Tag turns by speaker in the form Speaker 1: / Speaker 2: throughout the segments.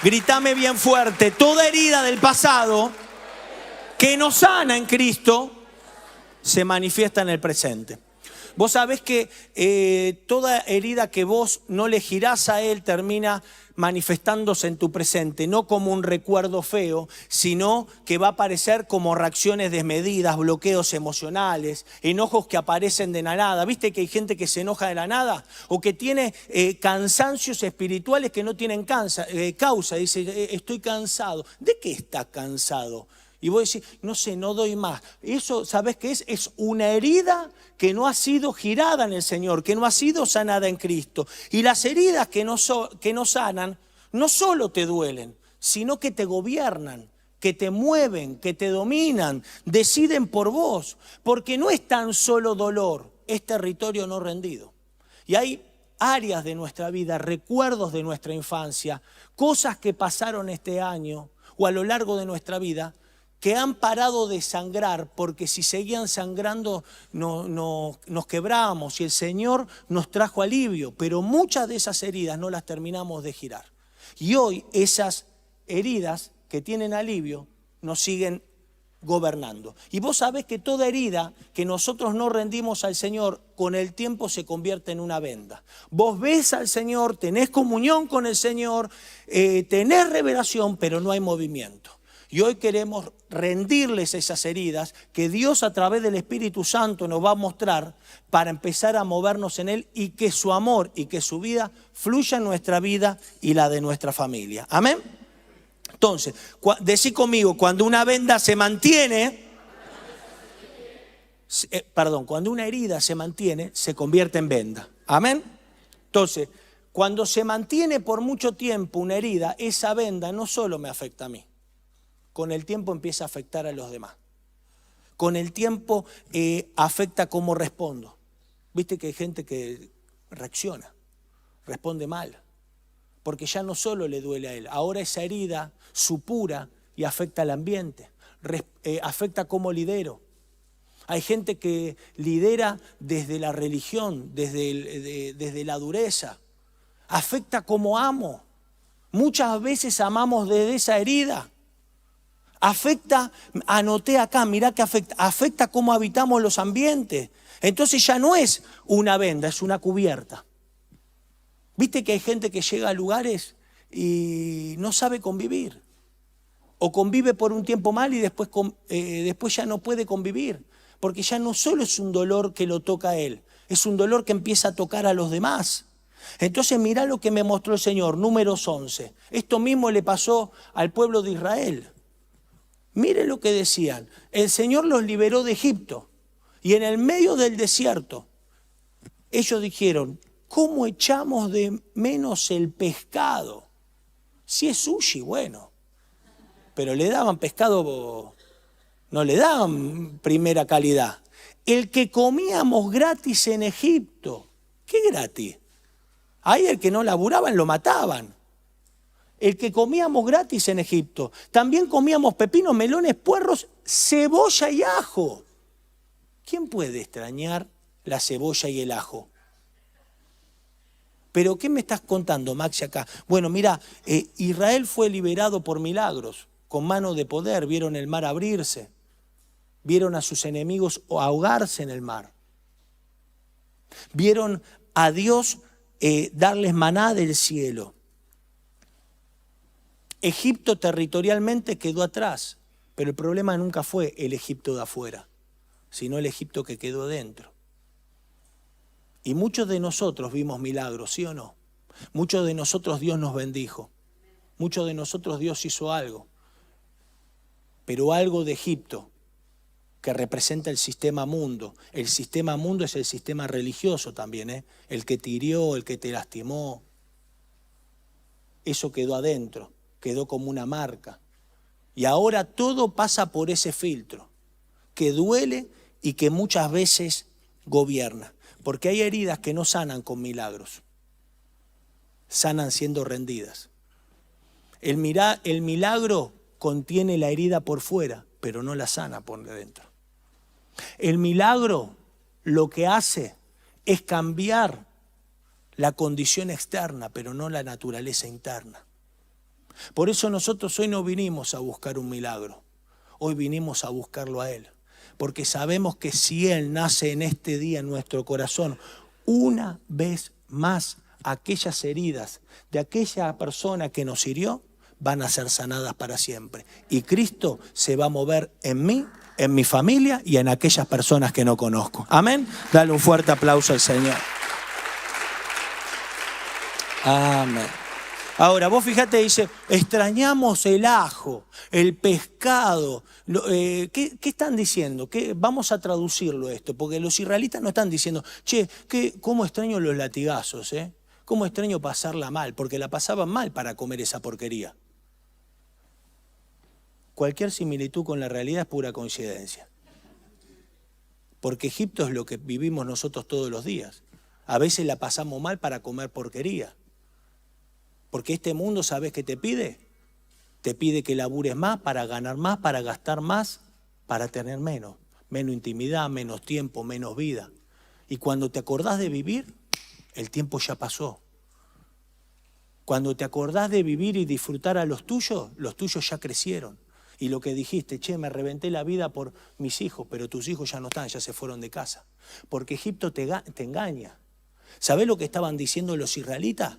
Speaker 1: Gritame bien fuerte, toda herida del pasado que no sana en Cristo se manifiesta en el presente. Vos sabés que toda herida que vos no le girás a Él termina manifestándose en tu presente, no como un recuerdo feo, sino que va a aparecer como reacciones desmedidas, bloqueos emocionales, enojos que aparecen de la nada. ¿Viste que hay gente que se enoja de la nada? O que tiene cansancios espirituales que no tienen causa. Dice, estoy cansado. ¿De qué está cansado? Y vos decís, no sé, no doy más. Eso, ¿sabés qué es? Es una herida que no ha sido girada en el Señor, que no ha sido sanada en Cristo. Y las heridas que no sanan, no solo te duelen, sino que te gobiernan, que te mueven, que te dominan, deciden por vos. Porque no es tan solo dolor, es territorio no rendido. Y hay áreas de nuestra vida, recuerdos de nuestra infancia, cosas que pasaron este año o a lo largo de nuestra vida, que han parado de sangrar, porque si seguían sangrando nos quebramos y el Señor nos trajo alivio, pero muchas de esas heridas no las terminamos de girar. Y hoy esas heridas que tienen alivio nos siguen gobernando. Y vos sabés que toda herida que nosotros no rendimos al Señor, con el tiempo se convierte en una venda. Vos ves al Señor, tenés comunión con el Señor, tenés revelación, pero no hay movimiento. Y hoy queremos rendirles esas heridas que Dios a través del Espíritu Santo nos va a mostrar para empezar a movernos en Él y que su amor y que su vida fluya en nuestra vida y la de nuestra familia. Amén. Entonces, decí conmigo, cuando una venda se mantiene, cuando una herida se mantiene, se convierte en venda. Amén. Entonces, cuando se mantiene por mucho tiempo una herida, esa venda no solo me afecta a mí. Con el tiempo empieza a afectar a los demás. Con el tiempo afecta cómo respondo. Viste que hay gente que reacciona, responde mal, porque ya no solo le duele a él, ahora esa herida supura y afecta al ambiente, afecta cómo lidero. Hay gente que lidera desde la religión, desde la dureza, afecta cómo amo. Muchas veces amamos desde esa herida. Afecta, anoté acá, mirá que afecta cómo habitamos los ambientes. Entonces ya no es una venda, es una cubierta. Viste que hay gente que llega a lugares y no sabe convivir. O convive por un tiempo mal y después ya no puede convivir. Porque ya no solo es un dolor que lo toca a él, es un dolor que empieza a tocar a los demás. Entonces mirá lo que me mostró el Señor, Números 11. Esto mismo le pasó al pueblo de Israel. Mire lo que decían, el Señor los liberó de Egipto y en el medio del desierto ellos dijeron, ¿cómo echamos de menos el pescado? Si es sushi, bueno, pero le daban pescado, no le daban primera calidad. El que comíamos gratis en Egipto, ¿qué gratis? Ahí el que no laburaban lo mataban. El que comíamos gratis en Egipto. También comíamos pepinos, melones, puerros, cebolla y ajo. ¿Quién puede extrañar la cebolla y el ajo? ¿Pero qué me estás contando, Maxi, acá? Bueno, mira, Israel fue liberado por milagros, con mano de poder. Vieron el mar abrirse. Vieron a sus enemigos ahogarse en el mar. Vieron a Dios darles maná del cielo. Egipto territorialmente quedó atrás, pero el problema nunca fue el Egipto de afuera, sino el Egipto que quedó dentro. Y muchos de nosotros vimos milagros, ¿sí o no? Muchos de nosotros Dios nos bendijo, muchos de nosotros Dios hizo algo, pero algo de Egipto que representa el sistema mundo. El sistema mundo es el sistema religioso también, el que te hirió, el que te lastimó. Eso quedó adentro. Quedó como una marca. Y ahora todo pasa por ese filtro, que duele y que muchas veces gobierna. Porque hay heridas que no sanan con milagros, sanan siendo rendidas. El milagro contiene la herida por fuera, pero no la sana por dentro. El milagro lo que hace es cambiar la condición externa, pero no la naturaleza interna. Por eso nosotros hoy no vinimos a buscar un milagro. Hoy vinimos a buscarlo a Él. Porque sabemos que si Él nace en este día en nuestro corazón, una vez más, aquellas heridas de aquella persona que nos hirió van a ser sanadas para siempre. Y Cristo se va a mover en mí, en mi familia y en aquellas personas que no conozco. Amén. Dale un fuerte aplauso al Señor. Amén. Ahora, vos fíjate, dice, extrañamos el ajo, el pescado. ¿Qué están diciendo? Vamos a traducirlo esto, porque los israelitas no están diciendo, che, ¿cómo extraño los latigazos? ¿Cómo extraño pasarla mal? Porque la pasaban mal para comer esa porquería. Cualquier similitud con la realidad es pura coincidencia. Porque Egipto es lo que vivimos nosotros todos los días. A veces la pasamos mal para comer porquería. Porque este mundo, ¿sabes qué te pide? Te pide que labures más para ganar más, para gastar más, para tener menos. Menos intimidad, menos tiempo, menos vida. Y cuando te acordás de vivir, el tiempo ya pasó. Cuando te acordás de vivir y disfrutar a los tuyos ya crecieron. Y lo que dijiste, che, me reventé la vida por mis hijos, pero tus hijos ya no están, ya se fueron de casa. Porque Egipto te engaña. ¿Sabés lo que estaban diciendo los israelitas?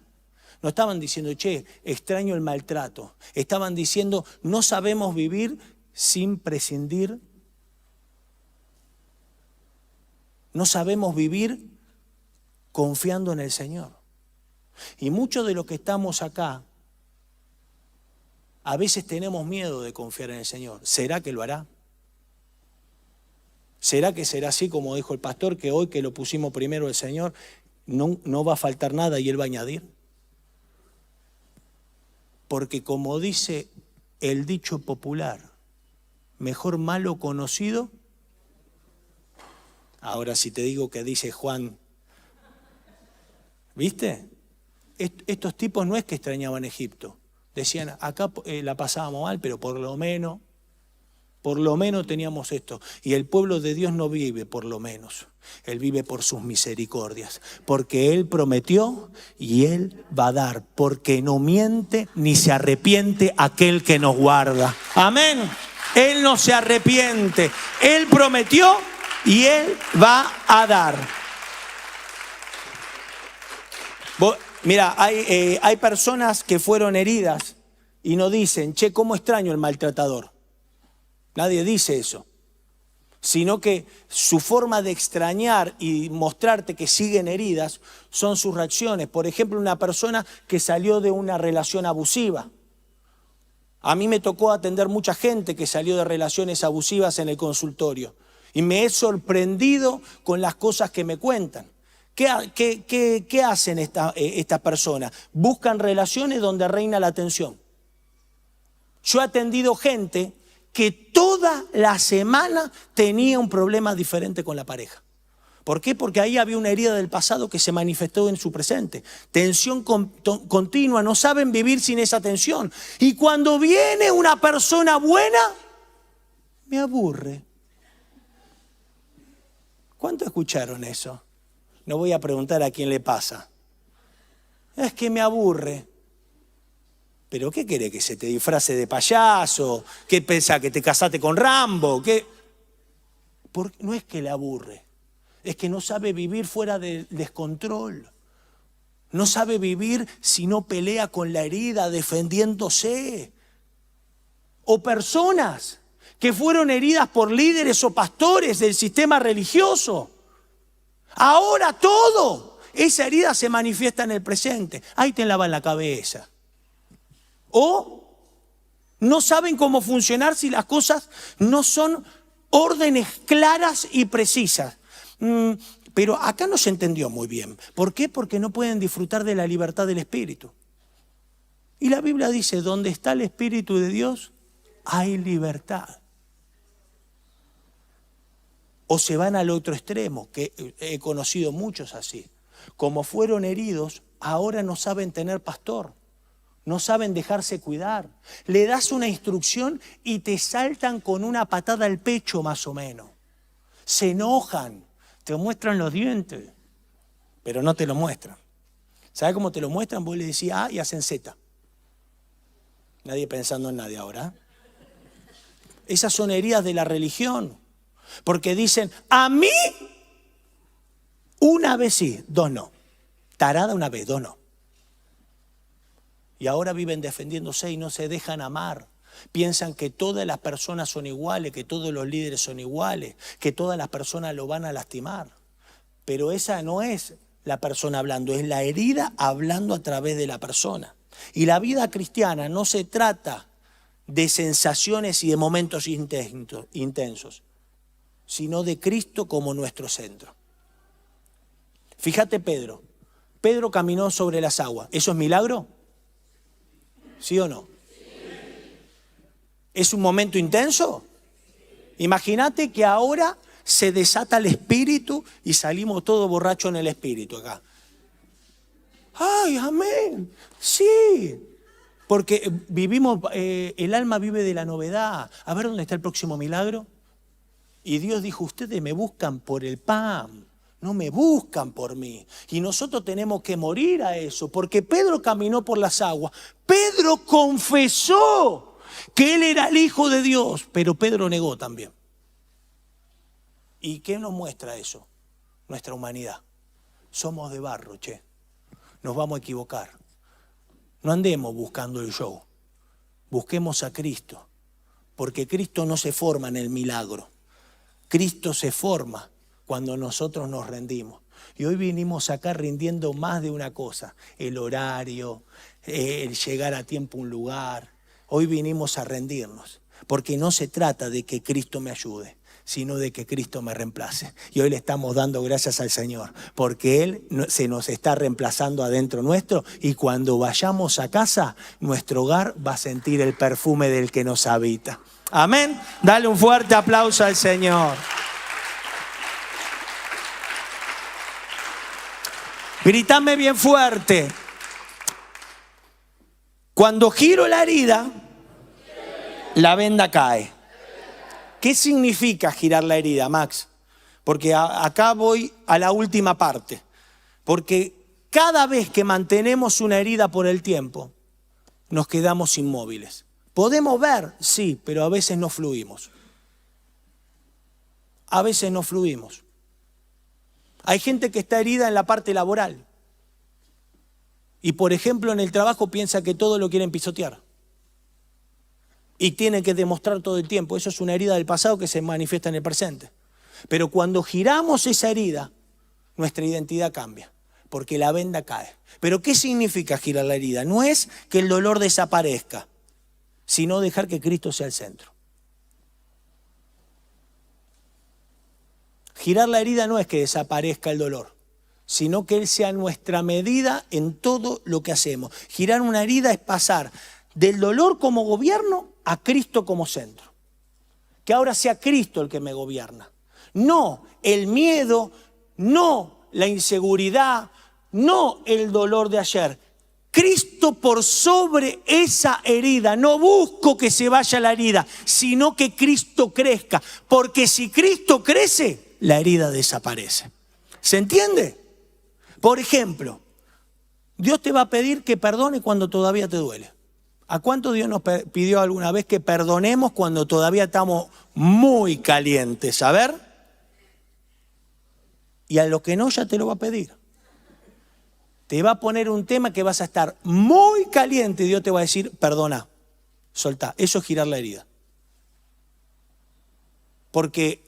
Speaker 1: No estaban diciendo, che, extraño el maltrato. Estaban diciendo, no sabemos vivir sin prescindir. No sabemos vivir confiando en el Señor. Y muchos de los que estamos acá, a veces tenemos miedo de confiar en el Señor. ¿Será que lo hará? ¿Será que será así como dijo el pastor, que hoy que lo pusimos primero el Señor, no va a faltar nada y Él va a añadir? Porque como dice el dicho popular, mejor malo conocido. Ahora si te digo que dice Juan, ¿viste? Estos tipos no es que extrañaban Egipto. Decían, acá la pasábamos mal, pero por lo menos teníamos esto. Y el pueblo de Dios no vive por lo menos. Él vive por sus misericordias. Porque Él prometió y Él va a dar. Porque no miente ni se arrepiente aquel que nos guarda. Amén. Él no se arrepiente. Él prometió y Él va a dar. Mira, hay personas que fueron heridas y no dicen, che, ¿cómo extraño el maltratador? Nadie dice eso, sino que su forma de extrañar y mostrarte que siguen heridas son sus reacciones. Por ejemplo, una persona que salió de una relación abusiva. A mí me tocó atender mucha gente que salió de relaciones abusivas en el consultorio y me he sorprendido con las cosas que me cuentan. ¿Qué hacen estas personas? Buscan relaciones donde reina la tensión. Yo he atendido gente que toda la semana tenía un problema diferente con la pareja. ¿Por qué? Porque ahí había una herida del pasado que se manifestó en su presente. Tensión continua, no saben vivir sin esa tensión. Y cuando viene una persona buena, me aburre. ¿Cuánto escucharon eso? No voy a preguntar a quién le pasa. Es que me aburre. ¿Pero qué quiere? ¿Que se te disfrace de payaso? ¿Qué pensás? ¿Que te casaste con Rambo? No es que le aburre. Es que no sabe vivir fuera del descontrol. No sabe vivir si no pelea con la herida, defendiéndose. O personas que fueron heridas por líderes o pastores del sistema religioso. Ahora esa herida se manifiesta en el presente. Ahí te lavan la cabeza. O no saben cómo funcionar si las cosas no son órdenes claras y precisas. Pero acá no se entendió muy bien. ¿Por qué? Porque no pueden disfrutar de la libertad del Espíritu. Y la Biblia dice, donde está el Espíritu de Dios, hay libertad. O se van al otro extremo, que he conocido muchos así. Como fueron heridos, ahora no saben tener pastor. No saben dejarse cuidar. Le das una instrucción y te saltan con una patada al pecho más o menos. Se enojan, te muestran los dientes, pero no te lo muestran. ¿Sabes cómo te lo muestran? Vos le decís A y hacen Z. Nadie pensando en nadie ahora. Esas son heridas de la religión. Porque dicen, a mí, una vez sí, dos no. Tarada una vez, dos no. Y ahora viven defendiéndose y no se dejan amar. Piensan que todas las personas son iguales, que todos los líderes son iguales, que todas las personas lo van a lastimar. Pero esa no es la persona hablando, es la herida hablando a través de la persona. Y la vida cristiana no se trata de sensaciones y de momentos intensos, sino de Cristo como nuestro centro. Fíjate Pedro. Pedro caminó sobre las aguas. ¿Eso es milagro? ¿Sí o no? ¿Es un momento intenso? Imagínate que ahora se desata el espíritu y salimos todos borrachos en el espíritu acá. ¡Ay, amén! Sí. Porque vivimos, el alma vive de la novedad. A ver dónde está el próximo milagro. Y Dios dijo, ustedes me buscan por el pan, no me buscan por mí. Y nosotros tenemos que morir a eso, porque Pedro caminó por las aguas. Pedro confesó que él era el Hijo de Dios, pero Pedro negó también. ¿Y qué nos muestra eso? Nuestra humanidad. Somos de barro, che. Nos vamos a equivocar. No andemos buscando el show. Busquemos a Cristo, porque Cristo no se forma en el milagro. Cristo se forma cuando nosotros nos rendimos. Y hoy vinimos acá rindiendo más de una cosa. El horario, el llegar a tiempo a un lugar. Hoy vinimos a rendirnos. Porque no se trata de que Cristo me ayude, sino de que Cristo me reemplace. Y hoy le estamos dando gracias al Señor. Porque Él se nos está reemplazando adentro nuestro. Y cuando vayamos a casa, nuestro hogar va a sentir el perfume del que nos habita. Amén. Dale un fuerte aplauso al Señor. Gritame bien fuerte. Cuando giro la herida, la venda cae. ¿Qué significa girar la herida, Max? Porque acá voy a la última parte. Porque cada vez que mantenemos una herida por el tiempo, nos quedamos inmóviles. Podemos ver, sí, pero a veces no fluimos. A veces no fluimos. Hay gente que está herida en la parte laboral. Y por ejemplo en el trabajo piensa que todo lo quieren pisotear. Y tiene que demostrar todo el tiempo. Eso es una herida del pasado que se manifiesta en el presente. Pero cuando giramos esa herida, nuestra identidad cambia. Porque la venda cae. ¿Pero qué significa girar la herida? No es que el dolor desaparezca, sino dejar que Cristo sea el centro. Girar la herida no es que desaparezca el dolor, sino que Él sea nuestra medida en todo lo que hacemos. Girar una herida es pasar del dolor como gobierno a Cristo como centro. Que ahora sea Cristo el que me gobierna. No el miedo, no la inseguridad, no el dolor de ayer. Cristo por sobre esa herida. No busco que se vaya la herida, sino que Cristo crezca. Porque si Cristo crece, la herida desaparece. ¿Se entiende? Por ejemplo, Dios te va a pedir que perdone cuando todavía te duele. ¿A cuánto Dios nos pidió alguna vez que perdonemos cuando todavía estamos muy calientes? A ver. Y a lo que no, ya te lo va a pedir. Te va a poner un tema que vas a estar muy caliente y Dios te va a decir, perdona, soltá. Eso es girar la herida. Porque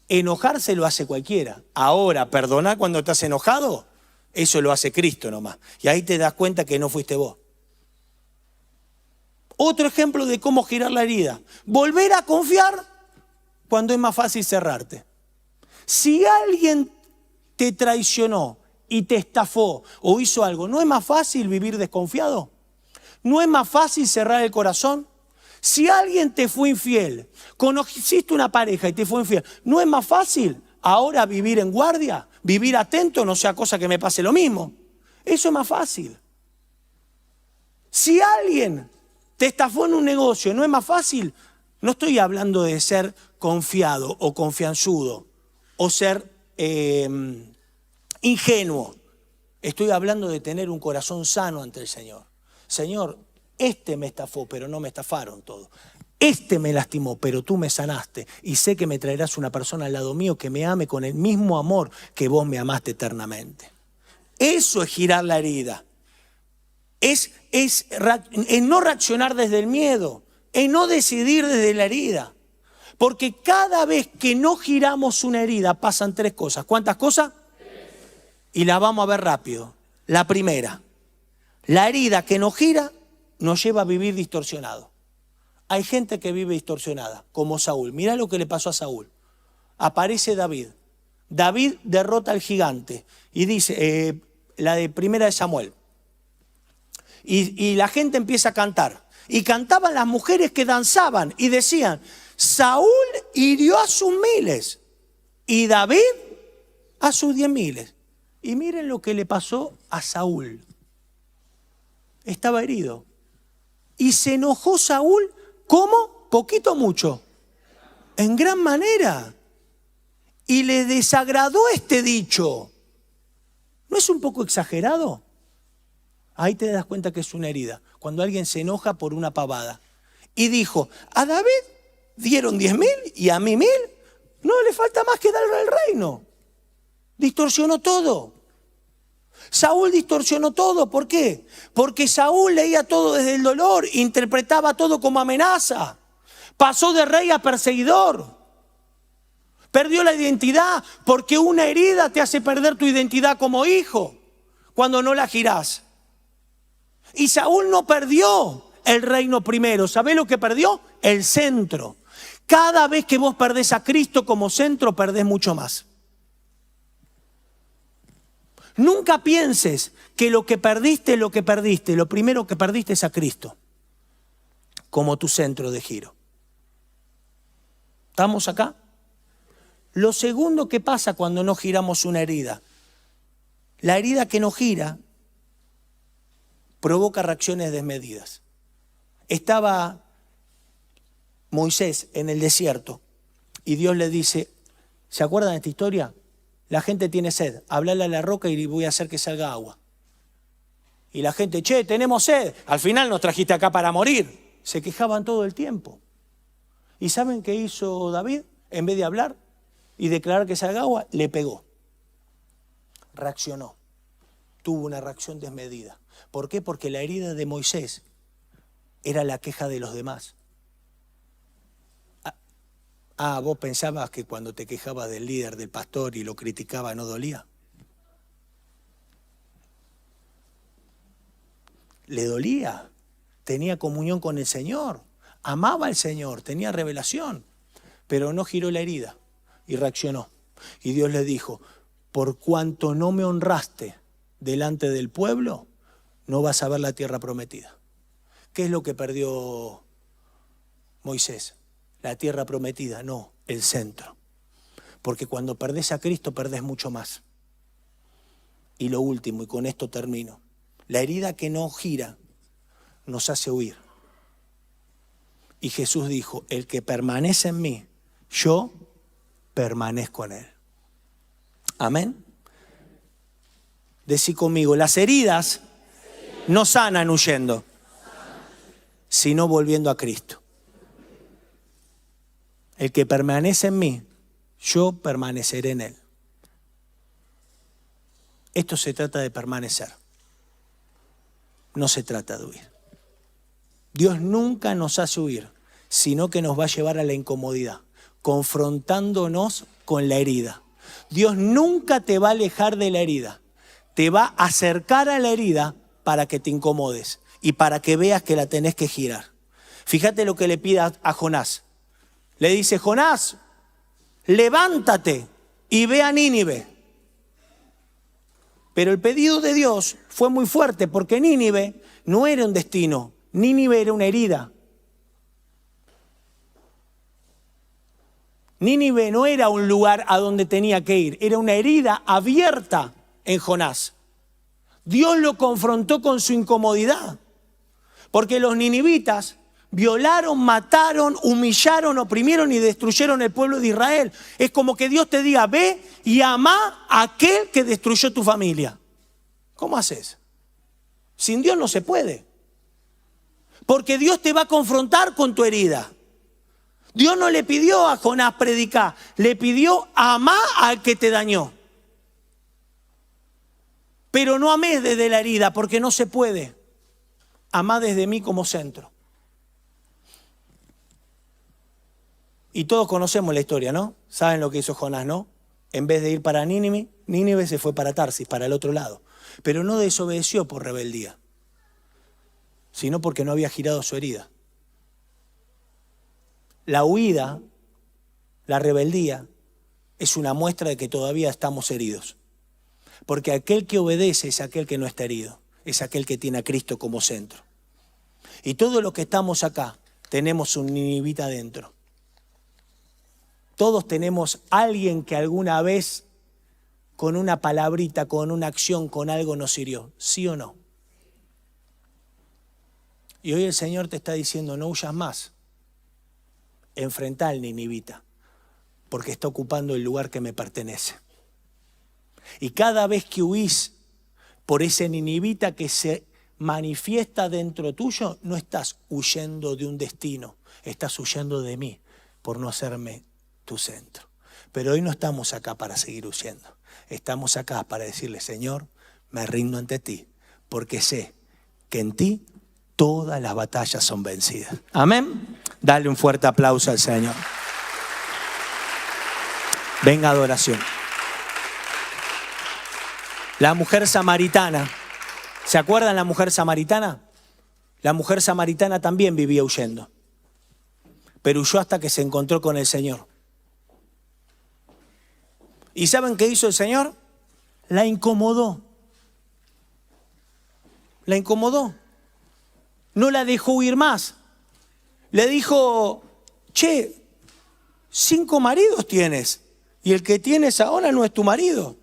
Speaker 1: enojarse lo hace cualquiera. Ahora, perdonar cuando estás enojado, eso lo hace Cristo nomás. Y ahí te das cuenta que no fuiste vos. Otro ejemplo de cómo girar la herida. Volver a confiar cuando es más fácil cerrarte. Si alguien te traicionó y te estafó o hizo algo, ¿no es más fácil vivir desconfiado? ¿No es más fácil cerrar el corazón? Si alguien te fue infiel, conociste una pareja y te fue infiel, ¿no es más fácil ahora vivir en guardia? Vivir atento, no sea cosa que me pase lo mismo. Eso es más fácil. Si alguien te estafó en un negocio, ¿no es más fácil? No estoy hablando de ser confiado o confianzudo o ser ingenuo. Estoy hablando de tener un corazón sano ante el Señor. Señor, Este me estafó, pero no me estafaron todos. Este me lastimó, pero tú me sanaste. Y sé que me traerás una persona al lado mío que me ame con el mismo amor que vos me amaste eternamente. Eso es girar la herida. Es no reaccionar desde el miedo. Es no decidir desde la herida. Porque cada vez que no giramos una herida pasan 3 cosas. ¿Cuántas cosas? 3. Y las vamos a ver rápido. La primera, la herida que nos gira nos lleva a vivir distorsionado. Hay gente que vive distorsionada, como Saúl. Mirá lo que le pasó a Saúl. Aparece David. David derrota al gigante. Y dice, la de primera de Samuel. Y la gente empieza a cantar. Y cantaban las mujeres que danzaban y decían, Saúl hirió a sus 1000 y David a sus 10.000. Y miren lo que le pasó a Saúl. Estaba herido. Y se enojó Saúl, ¿cómo? Poquito o mucho. En gran manera. Y le desagradó este dicho. ¿No es un poco exagerado? Ahí te das cuenta que es una herida. Cuando alguien se enoja por una pavada. Y dijo, a David dieron 10.000 y a mí 1.000. No le falta más que darle el reino. Distorsionó todo. Saúl distorsionó todo. ¿Por qué? Porque Saúl leía todo desde el dolor, interpretaba todo como amenaza. Pasó de rey a perseguidor. Perdió la identidad porque una herida te hace perder tu identidad como hijo cuando no la girás. Y Saúl no perdió el reino primero. ¿Sabés lo que perdió? El centro. Cada vez que vos perdés a Cristo como centro, perdés mucho más. Nunca pienses que lo que perdiste. Lo primero que perdiste es a Cristo como tu centro de giro. ¿Estamos acá? Lo segundo que pasa cuando no giramos una herida. La herida que no gira provoca reacciones desmedidas. Estaba Moisés en el desierto y Dios le dice, ¿se acuerdan de esta historia? La gente tiene sed, hablale a la roca y voy a hacer que salga agua. Y la gente, che, tenemos sed, al final nos trajiste acá para morir. Se quejaban todo el tiempo. ¿Y saben qué hizo David? En vez de hablar y declarar que salga agua, le pegó. Reaccionó. Tuvo una reacción desmedida. ¿Por qué? Porque la herida de Moisés era la queja de los demás. ¿Vos pensabas que cuando te quejabas del líder, del pastor y lo criticaba no dolía? Le dolía. Tenía comunión con el Señor. Amaba al Señor. Tenía revelación. Pero no giró la herida y reaccionó. Y Dios le dijo, por cuanto no me honraste delante del pueblo, no vas a ver la tierra prometida. ¿Qué es lo que perdió Moisés? La tierra prometida, no, el centro. Porque cuando perdés a Cristo, perdés mucho más. Y lo último, y con esto termino, la herida que no gira nos hace huir. Y Jesús dijo, el que permanece en mí, yo permanezco en él. Amén. Decí conmigo, las heridas no sanan huyendo, sino volviendo a Cristo. El que permanece en mí, yo permaneceré en él. Esto se trata de permanecer. No se trata de huir. Dios nunca nos hace huir, sino que nos va a llevar a la incomodidad, confrontándonos con la herida. Dios nunca te va a alejar de la herida. Te va a acercar a la herida para que te incomodes y para que veas que la tenés que girar. Fíjate lo que le pide a Jonás. Le dice, Jonás, levántate y ve a Nínive. Pero el pedido de Dios fue muy fuerte porque Nínive no era un destino, Nínive era una herida. Nínive no era un lugar a donde tenía que ir, era una herida abierta en Jonás. Dios lo confrontó con su incomodidad, porque los ninivitas violaron, mataron, humillaron, oprimieron y destruyeron el pueblo de Israel. Es como que Dios te diga, ve y ama a aquel que destruyó tu familia. ¿Cómo haces? Sin Dios no se puede. Porque Dios te va a confrontar con tu herida. Dios no le pidió a Jonás predicar, le pidió amar al que te dañó. Pero no ames desde la herida, porque no se puede. Amá desde mí como centro. Y todos conocemos la historia, ¿no? Saben lo que hizo Jonás, ¿no? En vez de ir para Nínive se fue para Tarsis, para el otro lado. Pero no desobedeció por rebeldía, sino porque no había girado su herida. La huida, la rebeldía, es una muestra de que todavía estamos heridos. Porque aquel que obedece es aquel que no está herido, es aquel que tiene a Cristo como centro. Y todos los que estamos acá tenemos un ninivita dentro. Todos tenemos alguien que alguna vez con una palabrita, con una acción, con algo nos hirió, ¿sí o no? Y hoy el Señor te está diciendo, no huyas más. Enfrentá al ninivita, porque está ocupando el lugar que me pertenece. Y cada vez que huís por ese ninivita que se manifiesta dentro tuyo, no estás huyendo de un destino, estás huyendo de mí por no hacerme tu centro. Pero hoy no estamos acá para seguir huyendo. Estamos acá para decirle, Señor, me rindo ante ti, porque sé que en ti todas las batallas son vencidas. Amén. Dale un fuerte aplauso al Señor. Venga, adoración. La mujer samaritana. ¿Se acuerdan la mujer samaritana? La mujer samaritana también vivía huyendo. Pero huyó hasta que se encontró con el Señor. ¿Y saben qué hizo el Señor? La incomodó. La incomodó. No la dejó huir más. Le dijo, che, 5 maridos tienes y el que tienes ahora no es tu marido.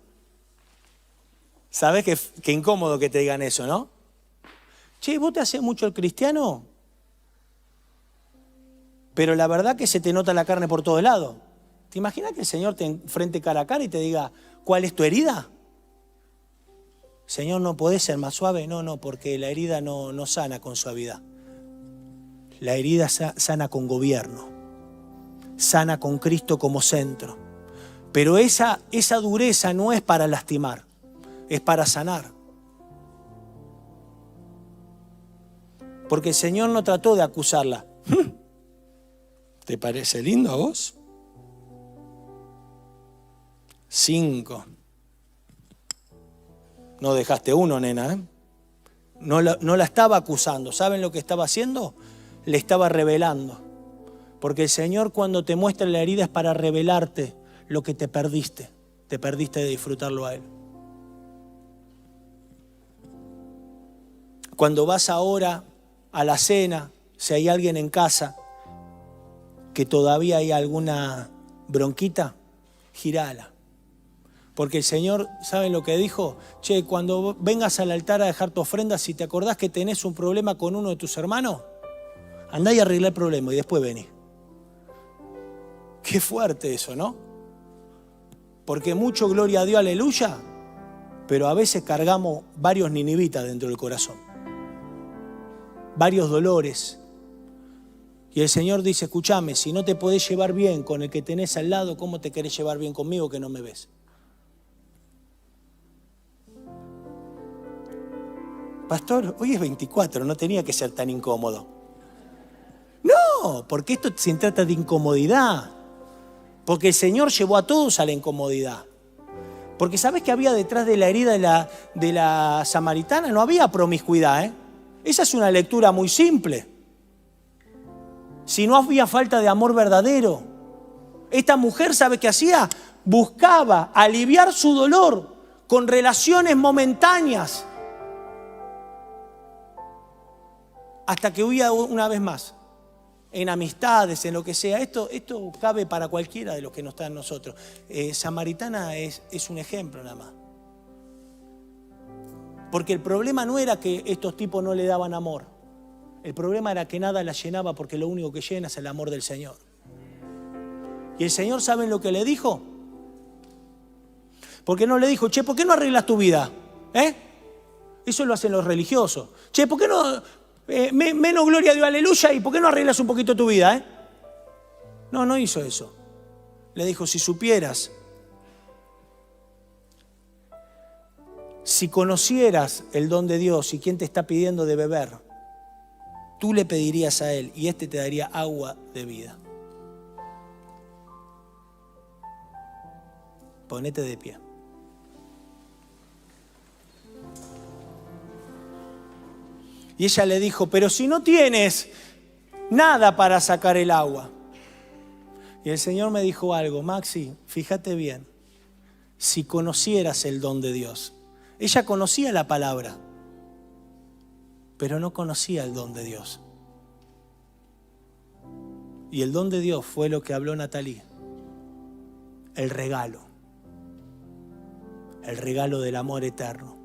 Speaker 1: ¿Sabes qué incómodo que te digan eso, no? Che, ¿vos te haces mucho el cristiano? Pero la verdad que se te nota la carne por todo lado. ¿Te imaginas que el Señor te enfrente cara a cara y te diga, ¿cuál es tu herida? Señor, ¿no podés ser más suave? No, porque la herida no sana con suavidad. La herida sana con gobierno, sana con Cristo como centro. Pero esa dureza no es para lastimar, es para sanar. Porque el Señor no trató de acusarla. ¿Te parece lindo a vos? 5. No dejaste uno, nena, ¿eh? No la estaba acusando. ¿Saben lo que estaba haciendo? Le estaba revelando. Porque el Señor cuando te muestra la herida es para revelarte lo que te perdiste. Te perdiste de disfrutarlo a Él. Cuando vas ahora a la cena, si hay alguien en casa que todavía hay alguna bronquita, girala. Porque el Señor, ¿saben lo que dijo? Che, cuando vengas al altar a dejar tu ofrenda, si te acordás que tenés un problema con uno de tus hermanos, andá y arreglá el problema y después vení. Qué fuerte eso, ¿no? Porque mucho gloria a Dios, aleluya, pero a veces cargamos varios ninivitas dentro del corazón. Varios dolores. Y el Señor dice, escúchame, si no te podés llevar bien con el que tenés al lado, ¿cómo te querés llevar bien conmigo que no me ves? Pastor, hoy es 24, no tenía que ser tan incómodo. No, porque esto se trata de incomodidad. Porque el Señor llevó a todos a la incomodidad. Porque ¿sabes qué había detrás de la herida de la samaritana? No había promiscuidad, ¿eh? Esa es una lectura muy simple. Si no había falta de amor verdadero. Esta mujer, ¿sabe qué hacía? Buscaba aliviar su dolor con relaciones momentáneas. Hasta que huía una vez más. En amistades, en lo que sea. Esto cabe para cualquiera de los que no están nosotros. Samaritana es un ejemplo nada más. Porque el problema no era que estos tipos no le daban amor. El problema era que nada la llenaba, porque lo único que llena es el amor del Señor. Y el Señor, ¿saben lo que le dijo? Porque no le dijo, che, ¿por qué no arreglas tu vida? Eso lo hacen los religiosos. Che, ¿por qué no Menos gloria a Dios, aleluya, ¿y por qué no arreglas un poquito tu vida? No hizo eso. Le dijo, si supieras, si conocieras el don de Dios y quién te está pidiendo de beber, tú le pedirías a Él y Él te daría agua de vida. Ponete de pie. Y ella le dijo, pero si no tienes nada para sacar el agua. Y el Señor me dijo algo, Maxi, fíjate bien, si conocieras el don de Dios. Ella conocía la palabra, pero no conocía el don de Dios. Y el don de Dios fue lo que habló Natalie, el regalo del amor eterno.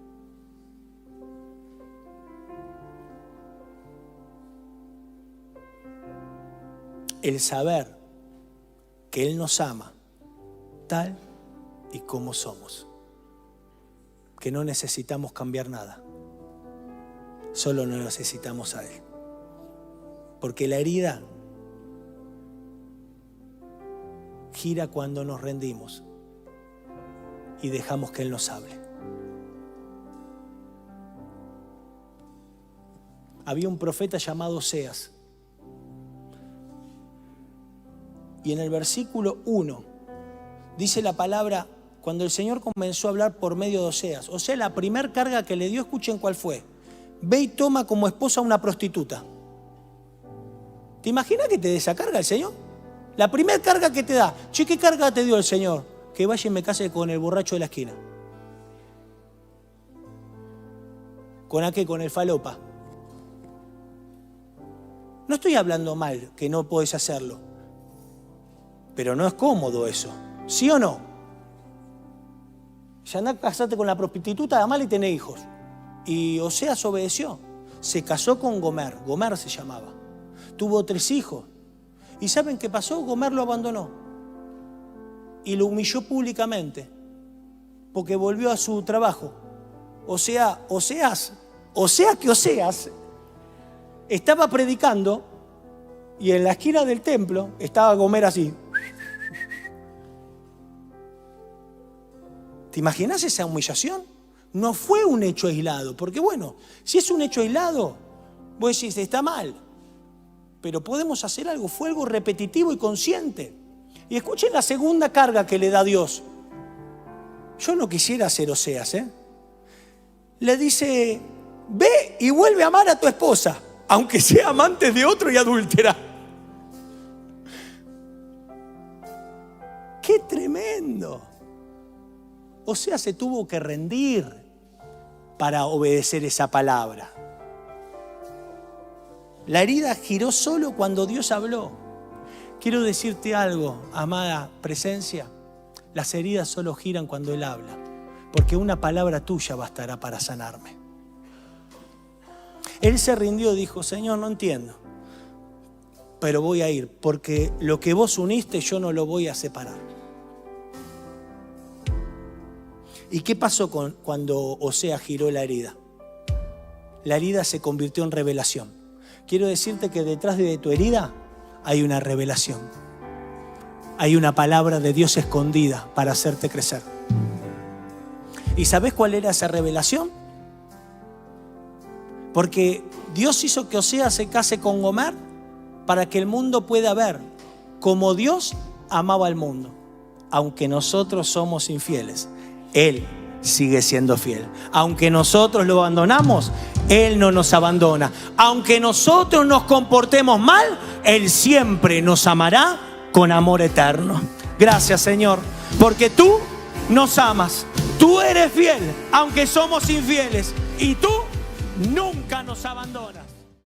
Speaker 1: El saber que Él nos ama tal y como somos. Que no necesitamos cambiar nada. Solo no necesitamos a Él. Porque la herida gira cuando nos rendimos y dejamos que Él nos hable. Había un profeta llamado Oseas. Y en el versículo 1 dice la palabra, cuando el Señor comenzó a hablar por medio de Oseas. O sea, la primer carga que le dio, escuchen cuál fue. Ve y toma como esposa a una prostituta. ¿Te imaginas que te dé esa carga el Señor? La primera carga que te da. Che, ¿qué carga te dio el Señor? Que vaya y me case con el borracho de la esquina. ¿Con a qué? Con el falopa. No estoy hablando mal, que no podés hacerlo. Pero no es cómodo eso. ¿Sí o no? Ya andá a casarte con la prostituta, además y tenés hijos. Y Oseas obedeció. Se casó con Gomer. Gomer se llamaba. Tuvo 3 hijos. ¿Y saben qué pasó? Gomer lo abandonó. Y lo humilló públicamente. Porque volvió a su trabajo. Oseas estaba predicando y en la esquina del templo estaba Gomer así. ¿Te imaginas esa humillación? No fue un hecho aislado, porque bueno, si es un hecho aislado, vos decís, está mal, pero podemos hacer algo, fue algo repetitivo y consciente. Y escuchen la segunda carga que le da Dios. Yo no quisiera ser Oseas, Le dice, ve y vuelve a amar a tu esposa, aunque sea amante de otro y adúltera. ¡Qué tremendo! Oseas se tuvo que rendir para obedecer esa palabra. La herida giró solo cuando Dios habló. Quiero decirte algo, amada presencia. Las heridas solo giran cuando Él habla, porque una palabra tuya bastará para sanarme. Él se rindió y dijo, Señor, no entiendo, pero voy a ir, porque lo que vos uniste yo no lo voy a separar. ¿Y qué pasó cuando Oseas giró la herida? La herida se convirtió en revelación. Quiero decirte que detrás de tu herida hay una revelación. Hay una palabra de Dios escondida para hacerte crecer. ¿Y sabés cuál era esa revelación? Porque Dios hizo que Oseas se case con Gomer para que el mundo pueda ver cómo Dios amaba al mundo. Aunque nosotros somos infieles, Él sigue siendo fiel. Aunque nosotros lo abandonamos, Él no nos abandona. Aunque nosotros nos comportemos mal, Él siempre nos amará con amor eterno. Gracias, Señor, porque tú nos amas. Tú eres fiel, aunque somos infieles. Y tú nunca nos abandonas.